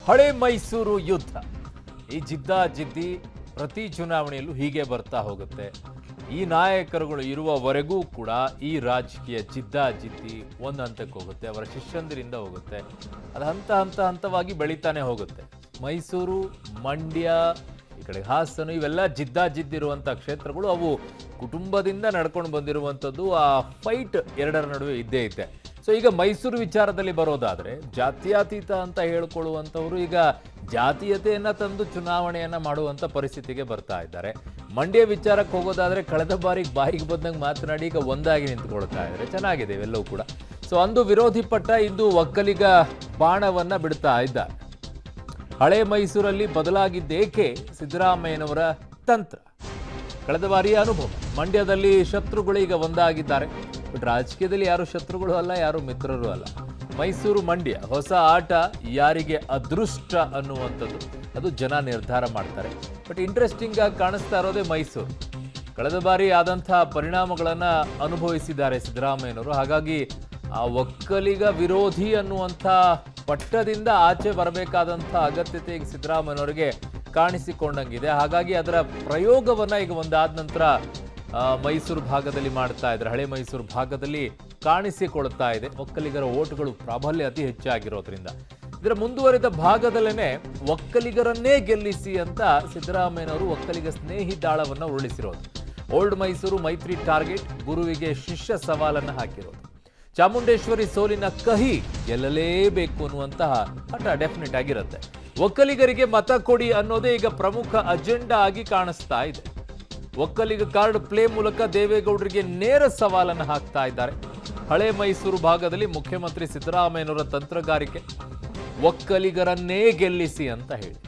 ಹಳೆ ಮೈಸೂರು ಯುದ್ಧ. ಈ ಜಿದ್ದಾಜಿದ್ದಿ ಪ್ರತಿ ಚುನಾವಣೆಯಲ್ಲೂ ಹೀಗೆ ಬರ್ತಾ ಹೋಗುತ್ತೆ. ಈ ನಾಯಕರುಗಳು ಇರುವವರೆಗೂ ಕೂಡ ಈ ರಾಜಕೀಯ ಜಿದ್ದಾಜಿದ್ದಿ ಒಂದು ಹಂತಕ್ಕೆ ಹೋಗುತ್ತೆ, ಅವರ ಶಿಷ್ಯಂದಿರಿಂದ ಹೋಗುತ್ತೆ, ಅದು ಹಂತವಾಗಿ ಬೆಳೀತಾನೆ ಹೋಗುತ್ತೆ. ಮೈಸೂರು, ಮಂಡ್ಯ, ಈ ಕಡೆ ಹಾಸನ, ಇವೆಲ್ಲ ಜಿದ್ದಾಜಿದ್ದಿರುವಂಥ ಕ್ಷೇತ್ರಗಳು. ಅವು ಕುಟುಂಬದಿಂದ ನಡ್ಕೊಂಡು ಬಂದಿರುವಂಥದ್ದು. ಆ ಫೈಟ್ ಎರಡರ ನಡುವೆ ಇದ್ದೇ ಇದೆ. ಸೊ ಈಗ ಮೈಸೂರು ವಿಚಾರದಲ್ಲಿ ಬರೋದಾದ್ರೆ, ಜಾತ್ಯತೀತ ಅಂತ ಹೇಳ್ಕೊಳ್ಳುವಂಥವ್ರು ಈಗ ಜಾತೀಯತೆಯನ್ನ ತಂದು ಚುನಾವಣೆಯನ್ನ ಮಾಡುವಂಥ ಪರಿಸ್ಥಿತಿಗೆ ಬರ್ತಾ ಇದ್ದಾರೆ. ಮಂಡ್ಯ ವಿಚಾರಕ್ಕೆ ಹೋಗೋದಾದ್ರೆ, ಕಳೆದ ಬಾರಿಗೆ ಬಾಯಿಗೆ ಬಂದಂಗೆ ಮಾತನಾಡಿ ಈಗ ಒಂದಾಗಿ ನಿಂತ್ಕೊಳ್ತಾ ಇದ್ದಾರೆ. ಚೆನ್ನಾಗಿದೆ ಇವೆಲ್ಲವೂ ಕೂಡ. ಸೊ ಅಂದು ವಿರೋಧಿ ಪಟ್ಟ, ಇಂದು ಒಕ್ಕಲಿಗ ಬಾಣವನ್ನ ಬಿಡ್ತಾ ಇದ್ದಾರೆ. ಹಳೆ ಮೈಸೂರಲ್ಲಿ ಬದಲಾಗಿದ್ದೇಕೆ? ಸಿದ್ದರಾಮಯ್ಯನವರ ತಂತ್ರ, ಕಳೆದ ಬಾರಿಯ ಅನುಭವ. ಮಂಡ್ಯದಲ್ಲಿ ಶತ್ರುಗಳು ಈಗ ಒಂದಾಗಿದ್ದಾರೆ. ಬಟ್ ರಾಜಕೀಯದಲ್ಲಿ ಯಾರು ಶತ್ರುಗಳು ಅಲ್ಲ, ಯಾರು ಮಿತ್ರರು ಅಲ್ಲ. ಮೈಸೂರು ಮಂಡ್ಯ ಹೊಸ ಆಟ, ಯಾರಿಗೆ ಅದೃಷ್ಟ ಅನ್ನುವಂಥದ್ದು ಅದು ಜನ ನಿರ್ಧಾರ ಮಾಡ್ತಾರೆ. ಬಟ್ ಇಂಟ್ರೆಸ್ಟಿಂಗ್ ಆಗಿ ಕಾಣಿಸ್ತಾ ಇರೋದೇ ಮೈಸೂರು. ಕಳೆದ ಬಾರಿ ಆದಂಥ ಪರಿಣಾಮಗಳನ್ನು ಅನುಭವಿಸಿದ್ದಾರೆ ಸಿದ್ದರಾಮಯ್ಯನವರು. ಹಾಗಾಗಿ ಆ ಒಕ್ಕಲಿಗ ವಿರೋಧಿ ಅನ್ನುವಂಥ ಪಟ್ಟದಿಂದ ಆಚೆ ಬರಬೇಕಾದಂಥ ಅಗತ್ಯತೆ ಈಗ ಸಿದ್ದರಾಮಯ್ಯನವರಿಗೆ ಕಾಣಿಸಿಕೊಂಡಂಗಿದೆ. ಹಾಗಾಗಿ ಅದರ ಪ್ರಯೋಗವನ್ನ ಈಗ ಒಂದಾದ ನಂತರ ಮೈಸೂರು ಭಾಗದಲ್ಲಿ ಮಾಡ್ತಾ ಇದ್ದಾರೆ. ಹಳೆ ಮೈಸೂರು ಭಾಗದಲ್ಲಿ ಕಾಣಿಸಿಕೊಳ್ತಾ ಇದೆ. ಒಕ್ಕಲಿಗರ ಓಟುಗಳು ಪ್ರಾಬಲ್ಯ ಅತಿ ಹೆಚ್ಚಾಗಿರೋದ್ರಿಂದ ಇದರ ಮುಂದುವರಿದ ಭಾಗದಲ್ಲೇನೆ ಒಕ್ಕಲಿಗರನ್ನೇ ಗೆಲ್ಲಿಸಿ ಅಂತ ಸಿದ್ದರಾಮಯ್ಯನವರು ಒಕ್ಕಲಿಗ ಸ್ನೇಹಿ ದಾಳವನ್ನ ಉರುಳಿಸಿರೋದು. ಓಲ್ಡ್ ಮೈಸೂರು ಮೈತ್ರಿ ಟಾರ್ಗೆಟ್, ಗುರುವಿಗೆ ಶಿಷ್ಯ ಸವಾಲನ್ನು ಹಾಕಿರೋದು. ಚಾಮುಂಡೇಶ್ವರಿ ಸೋಲಿನ ಕಹಿ, ಗೆಲ್ಲಲೇಬೇಕು ಅನ್ನುವಂತಹ ಹಠ ಡೆಫಿನೆಟ್ ಆಗಿರುತ್ತೆ. ಒಕ್ಕಲಿಗರಿಗೆ ಮತ ಕೊಡಿ ಅನ್ನೋದೇ ಈಗ ಪ್ರಮುಖ ಅಜೆಂಡಾ ಆಗಿ ಕಾಣಿಸ್ತಾ ಇದೆ. ಒಕ್ಕಲಿಗ ಕಾರ್ಡ್ ಪ್ಲೇ ಮೂಲಕ ದೇವೇಗೌಡರಿಗೆ ನೇರ ಸವಾಲನ್ನು ಹಾಕ್ತಾ ಇದ್ದಾರೆ. ಹಳೆ ಮೈಸೂರು ಭಾಗದಲ್ಲಿ ಮುಖ್ಯಮಂತ್ರಿ ಸಿದ್ದರಾಮಯ್ಯನವರ ತಂತ್ರಗಾರಿಕೆ, ಒಕ್ಕಲಿಗರನ್ನೇ ಗೆಲ್ಲಿಸಿ ಅಂತ ಹೇಳಿ.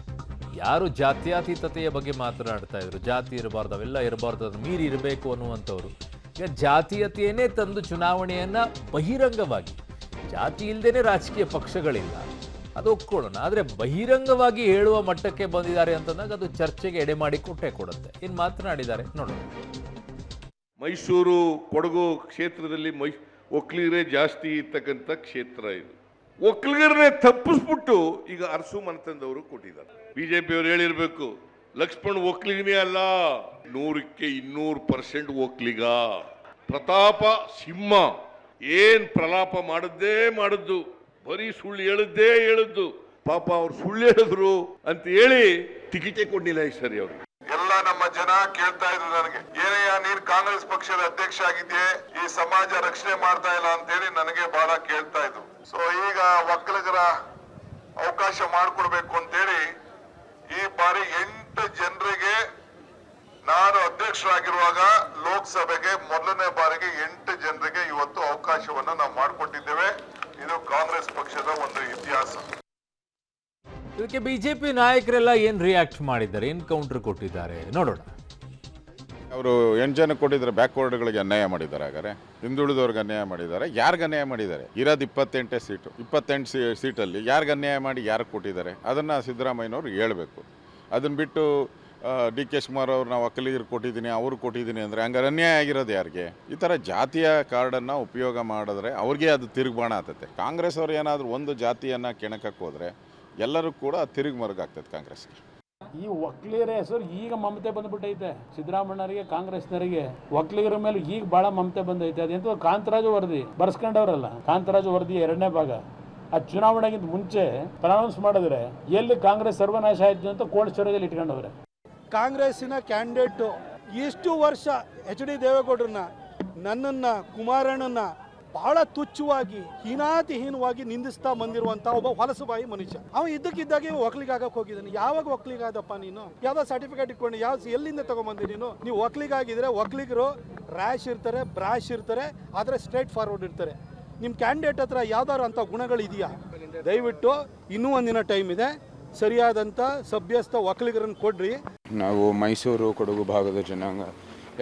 ಯಾರು ಜಾತ್ಯತೀತತೆಯ ಬಗ್ಗೆ ಮಾತನಾಡ್ತಾ ಇದ್ರು, ಜಾತಿ ಇರಬಾರ್ದು, ಅವೆಲ್ಲ ಇರಬಾರ್ದು, ಅದು ಮೀರಿ ಇರಬೇಕು ಅನ್ನುವಂಥವ್ರು ಈಗ ಜಾತೀಯತೆಯನ್ನೇ ತಂದು ಚುನಾವಣೆಯನ್ನ ಬಹಿರಂಗವಾಗಿ, ಜಾತಿ ಇಲ್ಲದೇನೆ ರಾಜಕೀಯ ಪಕ್ಷಗಳಿಲ್ಲ, ಅದು ಒಪ್ಕೊಳ್ಳೋಣ, ಆದರೆ ಬಹಿರಂಗವಾಗಿ ಹೇಳುವ ಮಟ್ಟಕ್ಕೆ ಬಂದಿದ್ದಾರೆ ಅಂತಂದಾಗ ಅದು ಚರ್ಚೆಗೆ ಎಡೆ ಮಾಡಿ ಕೊಟ್ಟೆ ಕೊಡುತ್ತೆ. ಇನ್ನು ಮಾತನಾಡಿದ್ದಾರೆ ನೋಡೋಣ. ಮೈಸೂರು ಕೊಡಗು ಕ್ಷೇತ್ರದಲ್ಲಿ ಒಕ್ಕಲಿಗರೇ ಜಾಸ್ತಿ ಇರ್ತಕ್ಕಂಥ ಕ್ಷೇತ್ರ ಇದು. ಒಕ್ಕಲಿಗರನ್ನೇ ತಪ್ಪಿಸ್ಬಿಟ್ಟು ಈಗ ಅರಸು ಮನೆತನದವರು ಕೊಟ್ಟಿದ್ದಾರೆ. ಬಿಜೆಪಿಯವರು ಹೇಳಿರ್ಬೇಕು, ಲಕ್ಷ್ಮಣ್ ಒಕ್ಕಲಿಗನೇ ಅಲ್ಲ, 100ಕ್ಕೆ 200% ಒಕ್ಕಲಿಗ. ಪ್ರತಾಪ ಸಿಂಹ ಏನ್ ಪ್ರಲಾಪ ಮಾಡದ್ದೇ ಮಾಡದ್ದು, ಬರೀ ಸುಳ್ಳು ಹೇಳದ್ದು. ಪಾಪ ಅವ್ರು ಸುಳ್ಳು ಹೇಳಿದ್ರು ಅಂತ ಹೇಳಿ ಟಿಕೆಟೇ ಕೊಡ್ಲಿಲ್ಲ ಈ ಸರಿ ಅವ್ರಿಗೆ. ಎಲ್ಲ ನಮ್ಮ ಜನ ಕೇಳ್ತಾ ಇದ್ರು ನನಗೆ, ಏನಯ್ಯ ನೀನ್ ಕಾಂಗ್ರೆಸ್ ಪಕ್ಷದ ಅಧ್ಯಕ್ಷ ಆಗಿದ್ದೆ, ಈ ಸಮಾಜ ರಕ್ಷಣೆ ಮಾಡ್ತಾ ಇಲ್ಲ ಅಂತ ಹೇಳಿ ನನಗೆ ಬಹಳ ಕೇಳ್ತಾ ಇದ್ರು. ಸೊ ಈಗ ಒಕ್ಕಲಿಗರ ಅವಕಾಶ ಮಾಡಿಕೊಡ್ಬೇಕು ಅಂತೇಳಿ ಈ ಬಾರಿ 8 ಜನರಿಗೆ ನಾನು ಅಧ್ಯಕ್ಷರಾಗಿರುವಾಗ ಲೋಕಸಭೆಗೆ ಮೊದಲನೇ ಬಾರಿಗೆ 8 ಜನರಿಗೆ ಇವತ್ತು ಅವಕಾಶವನ್ನ ನಾವು ಮಾಡಿಕೊಟ್ಟಿದ್ದೇವೆ. ಇದು ಕಾಂಗ್ರೆಸ್ ಪಕ್ಷದ ಒಂದು ಇತಿಹಾಸ. ಇದಕ್ಕೆ ಬಿಜೆಪಿ ನಾಯಕರೆಲ್ಲ ಏನ್ ರಿಯಾಕ್ಟ್ ಮಾಡಿದ್ದಾರೆ, ಏನ್ ಕೌಂಟರ್ ಕೊಟ್ಟಿದ್ದಾರೆ ನೋಡೋಣ. ಅವರು 8 ಜನ ಕೊಟ್ಟಿದ್ದಾರೆ, ಬ್ಯಾಕ್ವರ್ಡ್ಗಳಿಗೆ ಅನ್ಯಾಯ ಮಾಡಿದ್ದಾರೆ. ಹಾಗಾದ್ರೆ ಹಿಂದುಳಿದವ್ರಿಗೆ ಅನ್ಯಾಯ ಮಾಡಿದ್ದಾರೆ. ಯಾರಿಗೆ ಅನ್ಯಾಯ ಮಾಡಿದ್ದಾರೆ? ಇರೋದು 28 ಸೀಟು, 28 ಸೀಟಲ್ಲಿ ಯಾರಿಗೆ ಅನ್ಯಾಯ ಮಾಡಿ ಯಾರಿಗೆ ಕೊಟ್ಟಿದ್ದಾರೆ ಅದನ್ನು ಸಿದ್ದರಾಮಯ್ಯನವ್ರು ಹೇಳಬೇಕು. ಅದನ್ನು ಬಿಟ್ಟು ಡಿ ಕೆ ಶಿವಕುಮಾರ್ ಅವ್ರು ನಾವು ಒಕ್ಕಲಿಗರು ಕೊಟ್ಟಿದ್ದೀನಿ, ಅವರು ಕೊಟ್ಟಿದ್ದೀನಿ ಅಂದರೆ ಹಂಗಾರೆ ಅನ್ಯಾಯ ಆಗಿರೋದು ಯಾರಿಗೆ? ಈ ಥರ ಜಾತಿಯ ಕಾರ್ಡನ್ನು ಉಪಯೋಗ ಮಾಡಿದ್ರೆ ಅವ್ರಿಗೆ ಅದು ತಿರುಗುಬಾಣ ಆಗ್ತದೆ. ಕಾಂಗ್ರೆಸ್ ಅವ್ರು ಏನಾದರೂ ಒಂದು ಜಾತಿಯನ್ನು ಕೆಣಕಕ್ಕೆ ಹೋದರೆ ಎಲ್ಲರೂ ಕೂಡ ತಿರುಗಿ ಮರುಗಾಗ್ತದೆ ಕಾಂಗ್ರೆಸ್ಗೆ. ಈ ಒಕ್ಕಲಿಗರ ಹೆಸರು ಈಗ ಮಮತೆ ಬಂದ್ಬಿಟ್ಟೈತೆ ಸಿದ್ದರಾಮಣ್ಣರಿಗೆ, ಕಾಂಗ್ರೆಸ್ನರಿಗೆ. ಒಕ್ಕಲಿಗರ ಮೇಲೆ ಈಗ ಬಹಳ ಮಮತೆ ಬಂದೈತೆ. ಅದೆಂತ ಕಾಂತರಾಜು ವರದಿ ಬರ್ಸ್ಕೊಂಡವ್ರಲ್ಲ, ಕಾಂತರಾಜು ವರದಿ 2ನೇ ಭಾಗ. ಆ ಚುನಾವಣೆಗಿಂತ ಮುಂಚೆ ಅನೌನ್ಸ್ ಮಾಡಿದ್ರೆ ಎಲ್ಲಿ ಕಾಂಗ್ರೆಸ್ ಸರ್ವನಾಶ ಆಯ್ತು ಅಂತ ಕೋಲ್ಡ್ ಸ್ಟೋರೇಜಲ್ಲಿ ಇಟ್ಕೊಂಡವ್ರೆ. ಕಾಂಗ್ರೆಸ್ಸಿನ ಕ್ಯಾಂಡಿಡೇಟು ಎಷ್ಟು ವರ್ಷ ಎಚ್ ಡಿ ದೇವೇಗೌಡರನ್ನ, ನನ್ನನ್ನ, ಕುಮಾರಣ್ಣನ ಬಹಳ ತುಚ್ಛವಾಗಿ ಹೀನಾತಿಹೀನವಾಗಿ ನಿಂದಿಸ್ತಾ ಬಂದಿರುವಂತ ಒಬ್ಬ ಹೊಲಸುಬಾಯಿ ಮನುಷ್ಯ. ಅವ ಇದ್ದಕ್ಕಿದ್ದಾಗೆ ಒಕ್ಕಲಿಗ ಆಗಕ್ಕೆ ಹೋಗಿದ್ದಾನೆ. ಯಾವಾಗ ಒಕ್ಕಲಿಗ ಆದಪ್ಪ ನೀನು? ಯಾವ್ದೋ ಸರ್ಟಿಫಿಕೇಟ್ ಇಟ್ಕೊಂಡು ಎಲ್ಲಿಂದ ತಗೊಂಬಂದಿ ನೀನು? ನೀವು ಒಕ್ಕಲಿಗ ಆಗಿದ್ರೆ ಒಕ್ಕಲಿಗರು ರ್ಯಾಶ್ ಇರ್ತಾರೆ, ಬ್ರಾಶ್ ಇರ್ತಾರೆ, ಆದರೆ ಸ್ಟ್ರೈಟ್ ಫಾರ್ವರ್ಡ್ ಇರ್ತಾರೆ. ನಿಮ್ಮ ಕ್ಯಾಂಡಿಡೇಟ್ ಹತ್ರ ಯಾವ್ದಾದ್ರು ಅಂಥ ಗುಣಗಳಿದೆಯಾ? ದಯವಿಟ್ಟು ಇನ್ನೂ ಒಂದಿನ ಟೈಮ್ ಇದೆ, ಸರಿಯಾದಂಥ ಸಭ್ಯಸ್ಥ ಒಕ್ಕಲಿಗರನ್ನು ಕೊಡ್ರಿ. ನಾವು ಮೈಸೂರು ಕೊಡಗು ಭಾಗದ ಜನಾಂಗ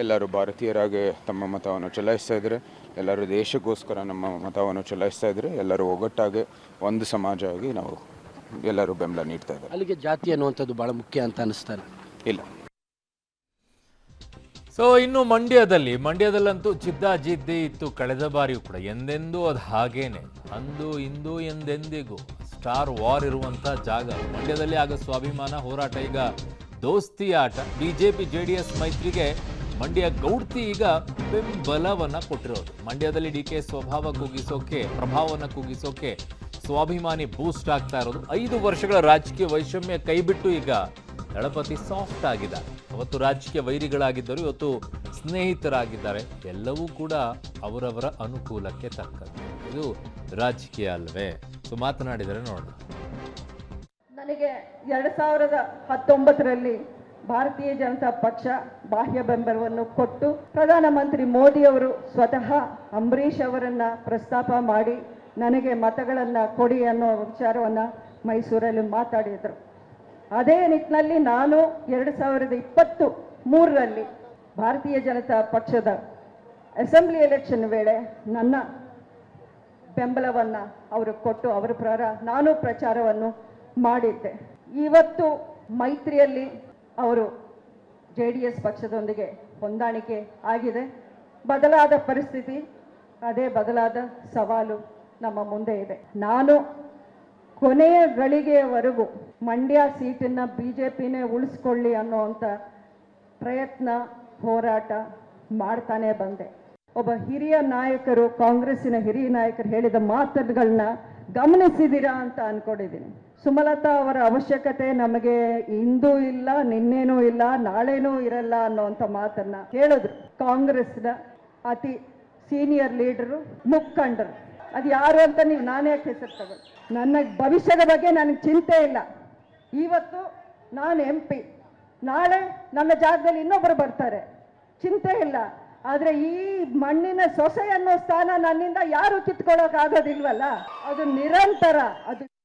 ಎಲ್ಲರೂ ಭಾರತೀಯರಾಗಿ ತಮ್ಮ ಮತವನ್ನು ಚಲಾಯಿಸ್ತಾ ಇದ್ದಾರೆ. ಎಲ್ಲರೂ ದೇಶಕ್ಕೋಸ್ಕರ ನಮ್ಮ ಮತವನ್ನು ಚಲಾಯಿಸ್ತಾ ಇದ್ದಾರೆ. ಎಲ್ಲರೂ ಒಗ್ಗಟ್ಟಾಗಿ ಒಂದು ಸಮಾಜ ಆಗಿ ನಾವು ಎಲ್ಲರೂ ಬೆಂಬಲ ನೀಡ್ತಾ ಇದ್ದಾರೆ. ಅಲ್ಲಿಗೆ ಜಾತಿ ಅನ್ನುವಂಥದ್ದು ಭಾಳ ಮುಖ್ಯ ಅಂತ ಅನಿಸ್ತಾರೆ. ಇಲ್ಲ, ಸೊ ಇನ್ನು ಮಂಡ್ಯದಲ್ಲಂತೂ ಜಿದ್ದಾಜಿದ್ದಿ ಇತ್ತು ಕಳೆದ ಬಾರಿಯೂ ಕೂಡ. ಎಂದೆಂದೂ ಅದು ಹಾಗೇನೆ, ಅಂದು ಇಂದು ಎಂದೆಂದಿಗೂ ಸ್ಟಾರ್ ವಾರ್ ಇರುವಂತ ಜಾಗ ಮಂಡ್ಯದಲ್ಲಿ. ಆಗ ಸ್ವಾಭಿಮಾನ ಹೋರಾಟ, ಈಗ ದೋಸ್ತಿ ಆಟ. ಬಿಜೆಪಿ ಜೆಡಿಎಸ್ ಮೈತ್ರಿಗೆ ಮಂಡ್ಯ ಗೌಡ್ತಿ ಈಗ ಬೆಂಬಲವನ್ನ ಕೊಟ್ಟಿರೋದು. ಮಂಡ್ಯದಲ್ಲಿ ಡಿ ಕೆ ಪ್ರಭಾವವನ್ನು ಕುಗ್ಗಿಸೋಕೆ ಸ್ವಾಭಿಮಾನಿ ಬೂಸ್ಟ್ ಆಗ್ತಾ ಇರೋದು. 5 ವರ್ಷಗಳ ರಾಜಕೀಯ ವೈಷಮ್ಯ ಕೈಬಿಟ್ಟು ಈಗ ದಳಪತಿ ಸಾಫ್ಟ್ ಆಗಿದ್ದಾರೆ. ಅವತ್ತು ರಾಜಕೀಯ ವೈರಿಗಳಾಗಿದ್ದರು, ಇವತ್ತು ಸ್ನೇಹಿತರಾಗಿದ್ದಾರೆ. ಎಲ್ಲವೂ ಕೂಡ ಅವರವರ ಅನುಕೂಲಕ್ಕೆ ತಕ್ಕಂತೆ. ಇದು ರಾಜಕೀಯ ಅಲ್ವೇ? ಸೊ ಮಾತನಾಡಿದರೆ ನೋಡೋಣ. ನನಗೆ 2019ರಲ್ಲಿ ಭಾರತೀಯ ಜನತಾ ಪಕ್ಷ ಬಾಹ್ಯ ಬೆಂಬಲವನ್ನು ಕೊಟ್ಟು ಪ್ರಧಾನಮಂತ್ರಿ ಮೋದಿ ಅವರು ಸ್ವತಃ ಅಂಬರೀಷ್ ಅವರನ್ನ ಪ್ರಸ್ತಾಪ ಮಾಡಿ ನನಗೆ ಮತಗಳನ್ನು ಕೊಡಿ ಅನ್ನೋ ವಿಚಾರವನ್ನು ಮೈಸೂರಲ್ಲಿ ಮಾತಾಡಿದರು. ಅದೇ ನಿಟ್ಟಿನಲ್ಲಿ ನಾನು 2023ರಲ್ಲಿ ಭಾರತೀಯ ಜನತಾ ಪಕ್ಷದ ಅಸೆಂಬ್ಲಿ ಎಲೆಕ್ಷನ್ ವೇಳೆ ನನ್ನ ಬೆಂಬಲವನ್ನು ಅವರು ಕೊಟ್ಟು ಅವರ ನಾನು ಪ್ರಚಾರವನ್ನು ಮಾಡಿದ್ದೆ. ಇವತ್ತು ಮೈತ್ರಿಯಲ್ಲಿ ಅವರು JDS ಪಕ್ಷದೊಂದಿಗೆ ಹೊಂದಾಣಿಕೆ ಆಗಿದೆ. ಬದಲಾದ ಪರಿಸ್ಥಿತಿ, ಅದೇ ಬದಲಾದ ಸವಾಲು ನಮ್ಮ ಮುಂದೆ ಇದೆ. ನಾನು ಕೊನೆಯ ಗಳಿಗೆಯವರೆಗೂ ಮಂಡ್ಯ ಸೀಟನ್ನು BJPನೇ ಉಳಿಸ್ಕೊಳ್ಳಿ ಅನ್ನೋವಂಥ ಪ್ರಯತ್ನ, ಹೋರಾಟ ಮಾಡ್ತಾನೆ ಬಂದೆ. ಒಬ್ಬ ಹಿರಿಯ ನಾಯಕರು, ಕಾಂಗ್ರೆಸ್ಸಿನ ಹಿರಿಯ ನಾಯಕರು ಹೇಳಿದ ಮಾತುಗಳನ್ನ ಗಮನಿಸಿದ್ದೀರಾ ಅಂತ ಅನ್ಕೊಂಡಿದ್ದೀನಿ. ಸುಮಲತಾ ಅವರ ಅವಶ್ಯಕತೆ ನಮಗೆ ಇಂದೂ ಇಲ್ಲ, ನಿನ್ನೇನೂ ಇಲ್ಲ, ನಾಳೆನೂ ಇರಲ್ಲ ಅನ್ನೋವಂಥ ಮಾತನ್ನ ಹೇಳಿದ್ರು. ಕಾಂಗ್ರೆಸ್ನ ಅತಿ ಸೀನಿಯರ್ ಲೀಡರು, ಮುಖಂಡರು. ಅದು ಯಾರು ಅಂತ ನೀವು ನಾನೇ ಹೆಸರು ತಗೊಳ್ಳಿ. ನನ್ನ ಭವಿಷ್ಯದ ಬಗ್ಗೆ ನನಗೆ ಚಿಂತೆ ಇಲ್ಲ. ಇವತ್ತು ನಾನು MP, ನಾಳೆ ನನ್ನ ಜಾಗದಲ್ಲಿ ಇನ್ನೊಬ್ಬರು ಬರ್ತಾರೆ, ಚಿಂತೆ ಇಲ್ಲ. ಆದರೆ ಈ ಮಣ್ಣಿನ ಸೊಸೆ ಅನ್ನೋ ಸ್ಥಾನ ನನ್ನಿಂದ ಯಾರು ಕಿತ್ಕೊಳ್ಳೋಕೆ ಆಗೋದಿಲ್ವಲ್ಲ, ಅದು ನಿರಂತರ, ಅದು